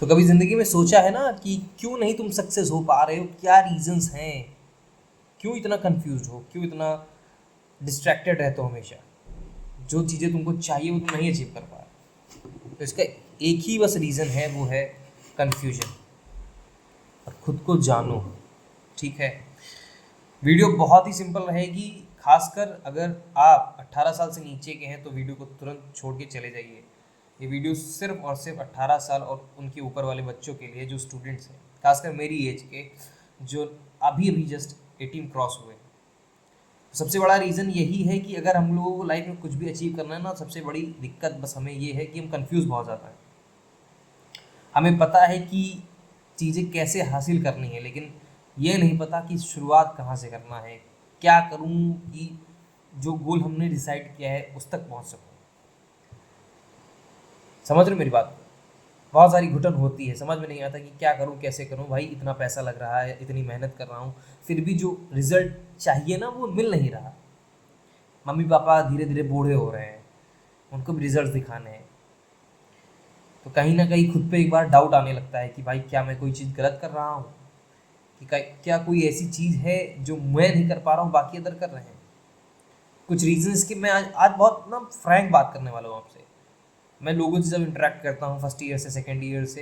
तो कभी ज़िंदगी में सोचा है ना कि क्यों नहीं तुम सक्सेस हो पा रहे हो, क्या रीजंस हैं, क्यों इतना कंफ्यूज हो, क्यों इतना डिस्ट्रैक्टेड रहते हो हमेशा, जो चीज़ें तुमको चाहिए वो तुम नहीं अचीव कर पा रहे। तो इसका एक ही बस रीज़न है, वो है कन्फ्यूजन। और खुद को जानो, ठीक है। वीडियो बहुत ही सिंपल रहेगी, खासकर अगर आप 18 साल से नीचे के हैं तो वीडियो को तुरंत छोड़ के चले जाइए। ये वीडियो सिर्फ और सिर्फ 18 साल और उनके ऊपर वाले बच्चों के लिए, जो स्टूडेंट्स हैं, खासकर मेरी एज के, जो अभी अभी जस्ट 18 क्रॉस हुए। सबसे बड़ा रीज़न यही है कि अगर हम लोगों को लाइफ में कुछ भी अचीव करना है ना, सबसे बड़ी दिक्कत बस हमें ये है कि हम कंफ्यूज बहुत ज़्यादा हैं। हमें पता है कि चीज़ें कैसे हासिल करनी है, लेकिन ये नहीं पता कि शुरुआत कहाँ से करना है, क्या करूँ कि जो गोल हमने डिसाइड किया है उस तक पहुँच सकूँ। समझ रहे हो मेरी बात? बहुत सारी घुटन होती है, समझ में नहीं आता कि क्या करूँ, कैसे करूँ। भाई इतना पैसा लग रहा है, इतनी मेहनत कर रहा हूँ, फिर भी जो रिजल्ट चाहिए ना वो मिल नहीं रहा। मम्मी पापा धीरे धीरे बूढ़े हो रहे हैं, उनको भी रिजल्ट दिखाने हैं। तो कहीं ना कहीं खुद पे एक बार डाउट आने लगता है कि भाई क्या मैं कोई चीज़ गलत कर रहा हूँ, कि क्या कोई ऐसी चीज़ है जो मैं नहीं कर पा रहा हूँ बाकी अदर कर रहे हैं। कुछ रीजंस की मैं आज बहुत ना फ्रैंक बात करने वाला हूँ आपसे। मैं लोगों से जब इंटरेक्ट करता हूँ फर्स्ट ईयर से सेकेंड ईयर से,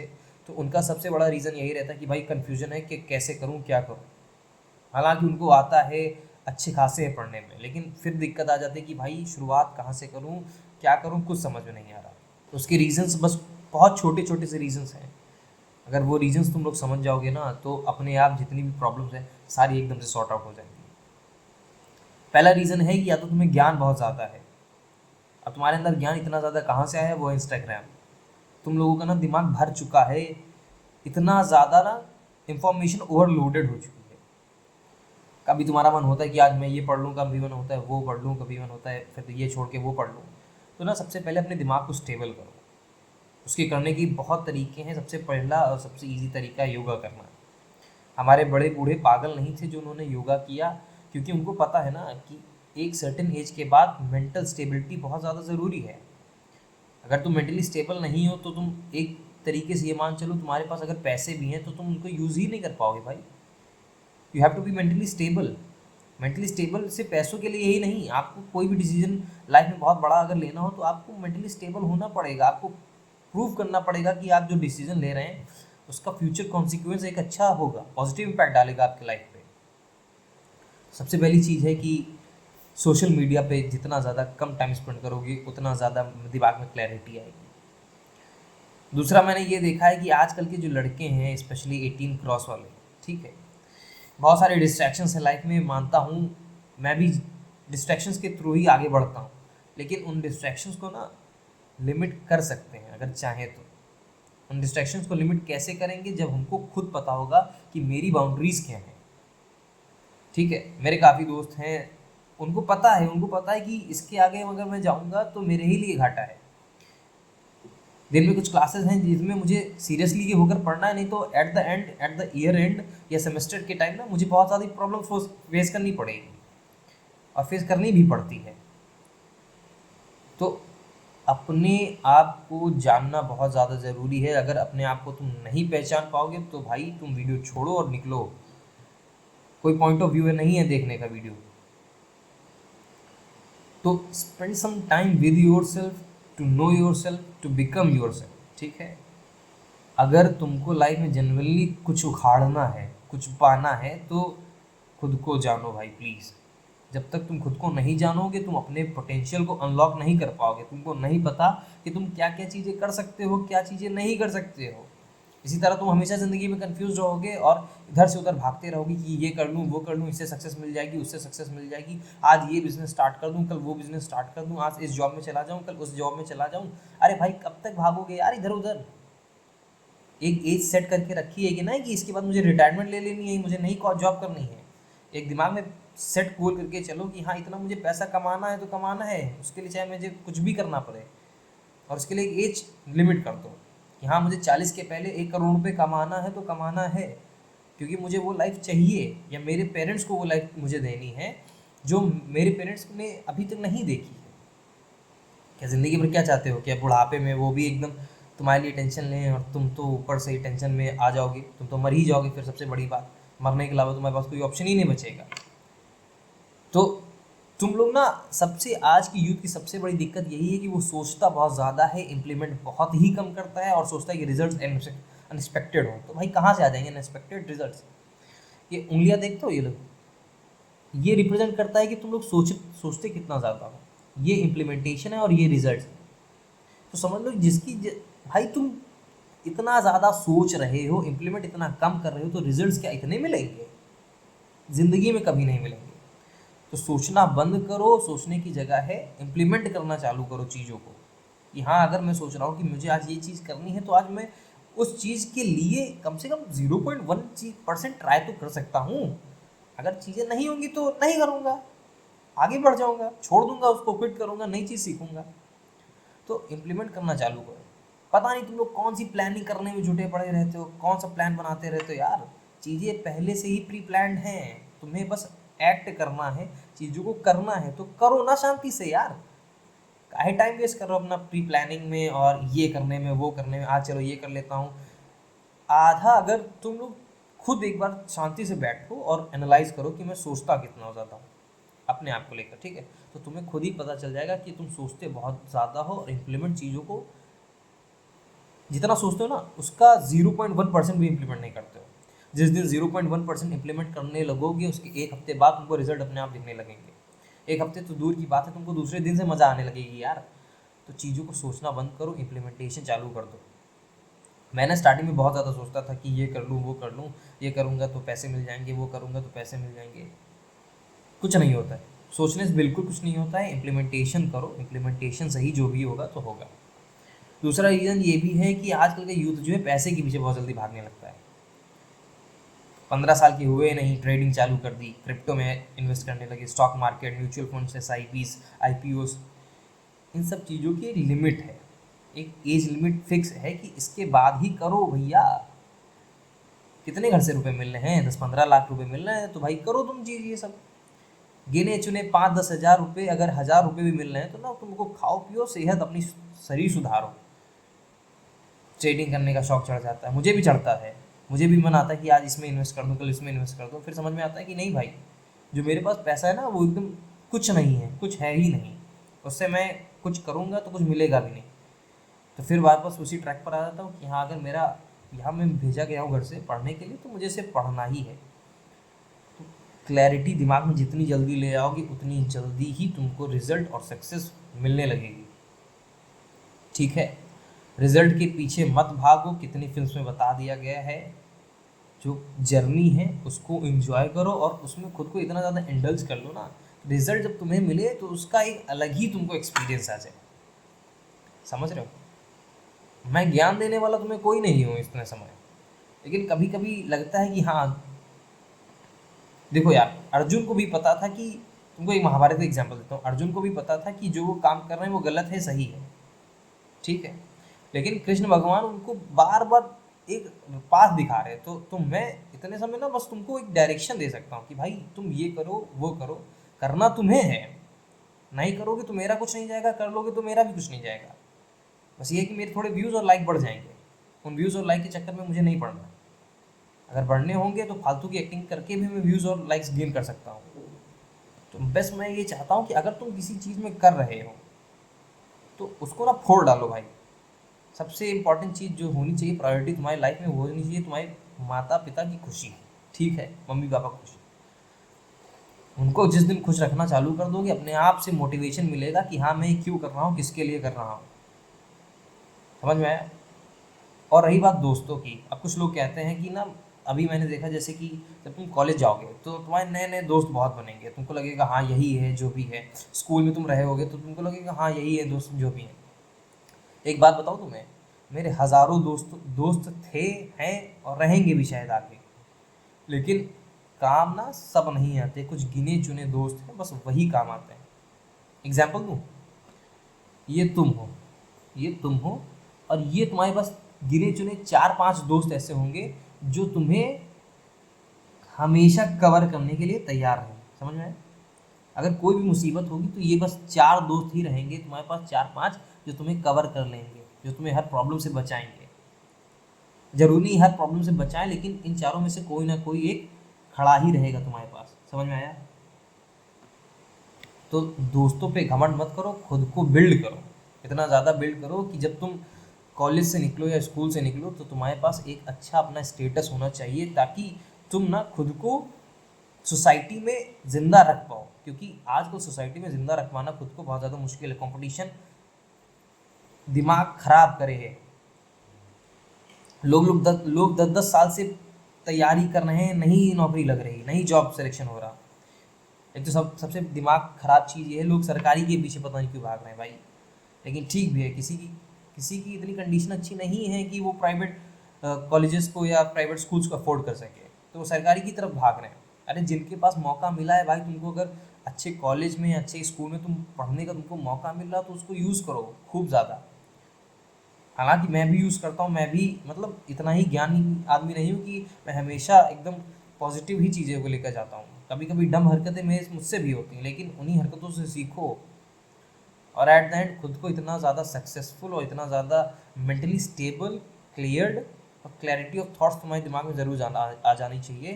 तो उनका सबसे बड़ा रीज़न यही रहता है कि भाई कन्फ्यूजन है कि कैसे करूँ, क्या करूँ। हालांकि उनको आता है, अच्छे खासे है पढ़ने में, लेकिन फिर दिक्कत आ जाती है कि भाई शुरुआत कहाँ से करूँ, क्या करूँ, कुछ समझ में नहीं आ रहा। तो उसके रीजंस बस बहुत छोटे छोटे से रीजंस हैं। अगर वो रीजंस तुम लोग समझ जाओगे ना, तो अपने आप जितनी भी प्रॉब्लम्स हैं सारी एकदम से सॉर्ट आउट हो जाएंगी। पहला रीज़न है कि या तो तुम्हें ज्ञान बहुत ज़्यादा है। अब तुम्हारे अंदर ज्ञान इतना ज़्यादा कहाँ से आया है? वो है इंस्टाग्राम। तुम लोगों का ना दिमाग भर चुका है, इतना ज़्यादा ना इंफॉर्मेशन ओवरलोडेड हो चुकी है। कभी तुम्हारा मन होता है कि आज मैं ये पढ़ लूँ, कभी मन होता है वो पढ़ लूँ, कभी मन होता है फिर ये छोड़ के वो पढ़ लूँ। तो ना सबसे पहले अपने दिमाग को स्टेबल करो। उसके करने की बहुत तरीके हैं। सबसे पहला और सबसे ईजी तरीका है योगा करना। हमारे बड़े बूढ़े पागल नहीं थे जो उन्होंने योगा किया, क्योंकि उनको पता है ना कि एक सर्टेन एज के बाद मेंटल स्टेबिलिटी बहुत ज़्यादा ज़रूरी है। अगर तुम मेंटली स्टेबल नहीं हो तो तुम एक तरीके से ये मान चलो, तुम्हारे पास अगर पैसे भी हैं तो तुम उनको यूज़ ही नहीं कर पाओगे भाई। You have to be mentally stable. Mentally stable से पैसों के लिए यही नहीं, आपको कोई भी डिसीजन लाइफ में बहुत बड़ा अगर लेना हो तो आपको मेंटली स्टेबल होना पड़ेगा। आपको प्रूव करना पड़ेगा कि आप जो डिसीजन ले रहे हैं उसका फ्यूचर कॉन्सिक्वेंस एक अच्छा होगा, पॉजिटिव इम्पैक्ट डालेगा आपके लाइफ पे। सबसे पहली चीज़ है कि सोशल मीडिया पे जितना ज़्यादा कम टाइम स्पेंड करोगे उतना ज़्यादा दिमाग में क्लैरिटी आएगी। दूसरा, मैंने ये देखा है कि आजकल के जो लड़के हैं, स्पेशली 18 क्रॉस वाले, ठीक है, बहुत सारे डिस्ट्रैक्शंस है लाइफ में, मानता हूँ। मैं भी डिस्ट्रैक्शंस के थ्रू ही आगे बढ़ता हूँ, लेकिन उन डिस्ट्रैक्शंस को ना लिमिट कर सकते हैं अगर चाहें तो। उन डिस्ट्रैक्शंस को लिमिट कैसे करेंगे? जब हमको खुद पता होगा कि मेरी बाउंड्रीज़ क्या हैं। ठीक है, मेरे काफ़ी दोस्त हैं, उनको पता है कि इसके आगे अगर मैं जाऊँगा तो मेरे ही लिए घाटा है। दिन में कुछ क्लासेस हैं जिसमें मुझे सीरियसली होकर पढ़ना है, नहीं तो at the end, at the year and या सेमेस्टर के टाइम ना मुझे बहुत ज़्यादा प्रॉब्लम फेस करनी पड़ेगी, और फेस करनी भी पड़ती है। तो अपने आप को जानना बहुत ज़्यादा ज़रूरी है। अगर अपने आप को तुम नहीं पहचान पाओगे तो भाई तुम वीडियो छोड़ो और निकलो। कोई पॉइंट ऑफ व्यू नहीं है देखने का वीडियो। तो spend some time with yourself, to know yourself, to become yourself. ठीक है, अगर तुमको लाइफ में जनरली कुछ उखाड़ना है, कुछ पाना है, तो खुद को जानो भाई प्लीज़। जब तक तुम खुद को नहीं जानोगे तुम अपने पोटेंशियल को अनलॉक नहीं कर पाओगे। तुमको नहीं पता कि तुम क्या क्या चीज़ें कर सकते हो, क्या चीज़ें नहीं कर सकते हो। इसी तरह तुम हमेशा ज़िंदगी में कंफ्यूज रहोगे और इधर से उधर भागते रहोगे कि ये कर लूँ, वो कर लूँ, इससे सक्सेस मिल जाएगी, उससे सक्सेस मिल जाएगी, आज ये बिज़नेस स्टार्ट कर दूँ, कल वो बिज़नेस स्टार्ट कर दूँ, आज इस जॉब में चला जाऊँ, कल उस जॉब में चला जाऊँ। अरे भाई कब तक भागोगे यार इधर उधर? एक एज सेट करके रखी है कि ना कि इसके बाद मुझे रिटायरमेंट ले लेनी है, मुझे नई जॉब करनी है। एक दिमाग में सेट गोल करके चलो कि हाँ इतना मुझे पैसा कमाना है तो कमाना है, उसके लिए चाहे मुझे कुछ भी करना पड़े। और उसके लिए एक एज लिमिट कर दो कि हाँ मुझे 40 के पहले 1 करोड़ रुपये कमाना है तो कमाना है, क्योंकि मुझे वो लाइफ चाहिए, या मेरे पेरेंट्स को वो लाइफ मुझे देनी है जो मेरे पेरेंट्स ने अभी तक नहीं देखी है। क्या ज़िंदगी भर क्या चाहते हो? क्या बुढ़ापे में वो भी एकदम तुम्हारे लिए टेंशन लें और तुम तो ऊपर से ही टेंशन में आ जाओगे, तुम तो मर ही जाओगे। फिर सबसे बड़ी बात, मरने के अलावा तुम्हारे पास कोई ऑप्शन ही नहीं बचेगा। तो तुम लोग ना, सबसे आज की यूथ की सबसे बड़ी दिक्कत यही है कि वो सोचता बहुत ज़्यादा है, इम्प्लीमेंट बहुत ही कम करता है, और सोचता है कि रिजल्ट अनएक्सपेक्टेड हो। तो भाई कहाँ से आ जाएंगे अनएक्सपेक्टेड रिजल्ट्स? ये उंगलियाँ देखते हो ये लोग, ये रिप्रेजेंट करता है कि तुम लोग सोचते कितना ज़्यादा हो। ये इम्प्लीमेंटेशन है और ये रिजल्ट है। तो समझ लो भाई तुम इतना ज़्यादा सोच रहे हो, इम्प्लीमेंट इतना कम कर रहे हो, तो रिजल्ट्स क्या इतने मिलेंगे? ज़िंदगी में कभी नहीं मिलेंगे। तो सोचना बंद करो, सोचने की जगह है इम्प्लीमेंट करना चालू करो चीज़ों को। कि हाँ, अगर मैं सोच रहा हूँ कि मुझे आज ये चीज़ करनी है, तो आज मैं उस चीज़ के लिए कम से कम 0.1% ट्राई तो कर सकता हूँ। अगर चीज़ें नहीं होंगी तो नहीं करूँगा, आगे बढ़ जाऊँगा, छोड़ दूंगा उसको, क्विट करूँगा, नई चीज़ सीखूंगा। तो इम्प्लीमेंट करना चालू करो। पता नहीं तुम लोग कौन सी प्लानिंग करने में जुटे पड़े रहते हो, कौन सा प्लान बनाते रहते हो यार। चीज़ें पहले से ही प्री प्लान्ड हैं, तुम्हें बस एक्ट करना है, चीज़ों को करना है तो करो ना शांति से यार। काहे टाइम वेस्ट कर रहे हो अपना प्री प्लानिंग में और ये करने में वो करने में, आज चलो ये कर लेता हूँ। आधा अगर तुम लोग खुद एक बार शांति से बैठो और एनालाइज करो कि मैं सोचता कितना ज़्यादा हूँ अपने आप को लेकर, ठीक है, तो तुम्हें खुद ही पता चल जाएगा कि तुम सोचते बहुत ज़्यादा हो और इम्प्लीमेंट चीज़ों को जितना सोचते हो ना उसका 0.1% भी इम्प्लीमेंट नहीं करते हो। जिस दिन 0.1% इम्प्लीमेंट करने लगोगे, उसके एक हफ्ते बाद तुमको रिजल्ट अपने आप दिखने लगेंगे। एक हफ्ते तो दूर की बात है, तुमको दूसरे दिन से मज़ा आने लगेगी यार। तो चीज़ों को सोचना बंद करो, इम्प्लीमेंटेशन चालू कर दो। मैंने स्टार्टिंग में बहुत ज़्यादा सोचता था कि ये कर लूँ, वो कर लूँ, ये करूँगा तो पैसे मिल जाएंगे, वो करूँगा तो पैसे मिल जाएंगे। कुछ नहीं होता है, सोचने से बिल्कुल कुछ नहीं होता है। इम्प्लीमेंटेशन करो, इम्प्लीमेंटेशन सही जो भी होगा तो होगा। दूसरा रीज़न ये भी है कि आजकल का यूथ जो है पैसे के पीछे बहुत जल्दी भागने लगता है। 15 साल के हुए नहीं, ट्रेडिंग चालू कर दी, क्रिप्टो में इन्वेस्ट करने लगे, stock market, mutual funds, SIPs, IPOs। इन सब चीज़ों की एक लिमिट है, एक एज लिमिट फिक्स है कि इसके बाद ही करो भैया। कितने घर से रुपए मिल रहे हैं? 10-15 लाख रुपए मिल रहे हैं तो भाई करो तुम चीज़ ये सब। गिने चुने 5-10 हज़ार रुपये, अगर 1000 रुपये भी मिल रहे हैं तो ना तुमको खाओ पियो, सेहत अपनी शरीर सुधारो। ट्रेडिंग करने का शौक चढ़ जाता है, मुझे भी चढ़ता है, मुझे भी मन आता है कि आज इसमें इन्वेस्ट कर दूँ, कल इसमें इन्वेस्ट कर दूँ। फिर समझ में आता है कि नहीं भाई, जो मेरे पास पैसा है ना वो एकदम कुछ नहीं है, कुछ है ही नहीं, उससे मैं कुछ करूँगा तो कुछ मिलेगा भी नहीं। तो फिर वापस उसी ट्रैक पर आ जाता हूँ कि हाँ, अगर मेरा यहाँ मैं भेजा गया हूँ घर से पढ़ने के लिए तो मुझे सिर्फ पढ़ना ही है। तो क्लैरिटी दिमाग में जितनी जल्दी ले आओगी उतनी जल्दी ही तुमको रिजल्ट और सक्सेस मिलने लगेगी, ठीक है। रिजल्ट के पीछे मत भागो, कितनी फिल्म्स में बता दिया गया है। जो जर्नी है उसको एंजॉय करो और उसमें खुद को इतना ज़्यादा इंडल्ज कर लो ना, रिजल्ट जब तुम्हें मिले तो उसका एक अलग ही तुमको एक्सपीरियंस आ जाए। समझ रहे हो? मैं ज्ञान देने वाला तुम्हें कोई नहीं हूँ इतने समय, लेकिन कभी कभी लगता है कि हाँ, देखो यार, अर्जुन को भी पता था कि, तुमको एक महाभारत का एग्जाम्पल देता हूँ, अर्जुन को भी पता था कि जो वो काम कर रहे हैं वो गलत है, सही है, ठीक है, लेकिन कृष्ण भगवान उनको बार बार एक पाथ दिखा रहे। तो मैं इतने समय ना बस तुमको एक डायरेक्शन दे सकता हूँ कि भाई तुम ये करो, वो करो, करना तुम्हें है। नहीं करोगे तो मेरा कुछ नहीं जाएगा, कर लोगे तो मेरा भी कुछ नहीं जाएगा। बस ये है कि मेरे थोड़े व्यूज़ और लाइक बढ़ जाएंगे, उन व्यूज़ और लाइक के चक्कर में मुझे नहीं पड़ना। अगर बढ़ने होंगे तो फालतू की एक्टिंग करके भी मैं व्यूज़ और लाइक्स गेन कर सकता हूँ। तो बस मैं ये चाहता हूँ कि अगर तुम किसी चीज़ में कर रहे हो तो उसको ना फोड़ डालो भाई। सबसे इम्पॉर्टेंट चीज़ जो होनी चाहिए, प्रायोरिटी तुम्हारी लाइफ में वो होनी चाहिए तुम्हारे माता पिता की खुशी, ठीक है, मम्मी पापा खुशी। उनको जिस दिन खुश रखना चालू कर दोगे, अपने आप से मोटिवेशन मिलेगा कि हाँ मैं क्यों कर रहा हूँ, किसके लिए कर रहा हूँ। समझ में आया? और रही बात दोस्तों की, अब कुछ लोग कहते हैं कि ना, अभी मैंने देखा जैसे कि जब तुम कॉलेज जाओगे तो तुम्हारे नए नए दोस्त बहुत बनेंगे, तुमको लगेगा हाँ यही है जो भी है। स्कूल में तुम रहे होगे तो तुमको लगेगा हाँ यही है दोस्त जो भी है। एक बात बताऊँ तुम्हें, मेरे हज़ारों दोस्त थे, हैं और रहेंगे भी शायद आगे, लेकिन काम ना सब नहीं आते, कुछ गिने चुने दोस्त हैं, बस वही काम आते हैं। एग्जाम्पल दूँ, ये तुम हो, ये तुम हो, और ये तुम्हारे पास गिने चुने 4-5 दोस्त ऐसे होंगे जो तुम्हें हमेशा कवर करने के लिए तैयार हैं। समझ में आया? अगर कोई भी मुसीबत होगी तो ये बस 4 दोस्त ही रहेंगे तुम्हारे पास, 4-5, जो तुम्हें कवर कर लेंगे। जो तुम्हें हर प्रॉब्लम से बचाएंगे। जरूरी नहीं हर प्रॉब्लम से बचाएं, लेकिन इन चारों में से कोई ना कोई एक खड़ा ही रहेगा तुम्हारे पास। समझ में आया? तो दोस्तों पे घमंड मत करो, खुद को बिल्ड करो, इतना ज़्यादा बिल्ड करो कि जब तुम कॉलेज से निकलो या स्कूल से निकलो तो तुम्हारे पास एक अच्छा अपना स्टेटस होना चाहिए, ताकि तुम ना खुद को सोसाइटी में ज़िंदा रख पाओ। क्योंकि आज को सोसाइटी में ज़िंदा रखवाना खुद को बहुत ज़्यादा मुश्किल है। कंपटीशन दिमाग खराब करे है। लोग 10-10 साल से तैयारी कर रहे हैं, नहीं नौकरी लग रही, नहीं जॉब सिलेक्शन हो रहा। एक तो सबसे दिमाग खराब चीज़ ये है, लोग सरकारी के पीछे पता नहीं क्यों भाग रहे हैं भाई। लेकिन ठीक भी है, किसी की इतनी कंडीशन अच्छी नहीं है कि वो प्राइवेट कॉलेजेस को या प्राइवेट स्कूल्स को अफोर्ड कर सके, तो वो सरकारी की तरफ भाग रहे हैं। अरे जिनके पास मौका मिला है भाई, तुमको अगर अच्छे कॉलेज में अच्छे स्कूल में तुम पढ़ने का तुमको मौका मिल रहा तो उसको यूज़ करो खूब ज़्यादा। हालांकि मैं भी यूज़ करता हूँ, मैं भी मतलब इतना ही ज्ञानी आदमी नहीं हूँ कि मैं हमेशा एकदम पॉजिटिव ही चीज़ें को लेकर जाता हूँ। कभी कभी डम हरकतें मेरे मुझसे भी होती हैं, लेकिन उन्हीं हरकतों से सीखो और एट द एंड खुद को इतना ज़्यादा सक्सेसफुल और इतना ज़्यादा मेंटली स्टेबल, क्लियर्ड और क्लैरिटी ऑफ थॉट्स तुम्हारे दिमाग में ज़रूर आ जानी चाहिए,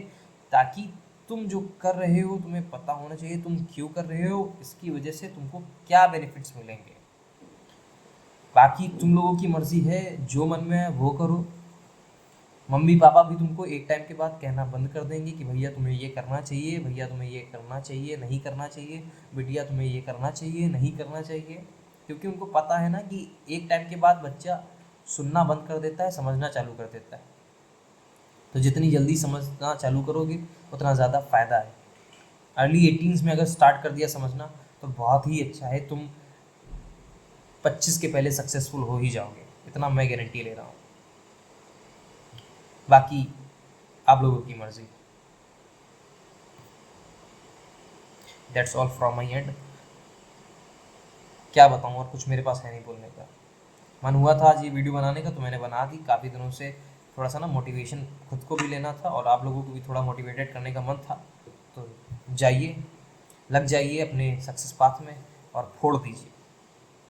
ताकि तुम जो कर रहे हो तुम्हें पता होना चाहिए तुम क्यों कर रहे हो, इसकी वजह से तुमको क्या बेनिफिट्स मिलेंगे। बाकी तुम लोगों की मर्ज़ी है, जो मन में है वो करो। मम्मी पापा भी तुमको एक टाइम के बाद कहना बंद कर देंगे कि भैया तुम्हें ये करना चाहिए, भैया तुम्हें ये करना चाहिए, नहीं करना चाहिए, बिटिया तुम्हें ये करना चाहिए, नहीं करना चाहिए। क्योंकि उनको पता है ना कि एक टाइम के बाद बच्चा सुनना बंद कर देता है, समझना चालू कर देता है। तो जितनी जल्दी समझना चालू करोगे उतना ज़्यादा फ़ायदा है। अर्ली 18s में अगर स्टार्ट कर दिया समझना तो बहुत ही अच्छा है, तुम 25 के पहले सक्सेसफुल हो ही जाओगे, इतना मैं गारंटी ले रहा हूँ। बाकी आप लोगों की मर्जी। That's all from my and. क्या बताऊँ, और कुछ मेरे पास है नहीं बोलने का। मन हुआ था आज ये वीडियो बनाने का तो मैंने बना दी। काफ़ी दिनों से थोड़ा सा ना मोटिवेशन खुद को भी लेना था और आप लोगों को भी थोड़ा मोटिवेटेड करने का मन था। तो जाइए, लग जाइए अपने सक्सेस पाथ में और फोड़ दीजिए।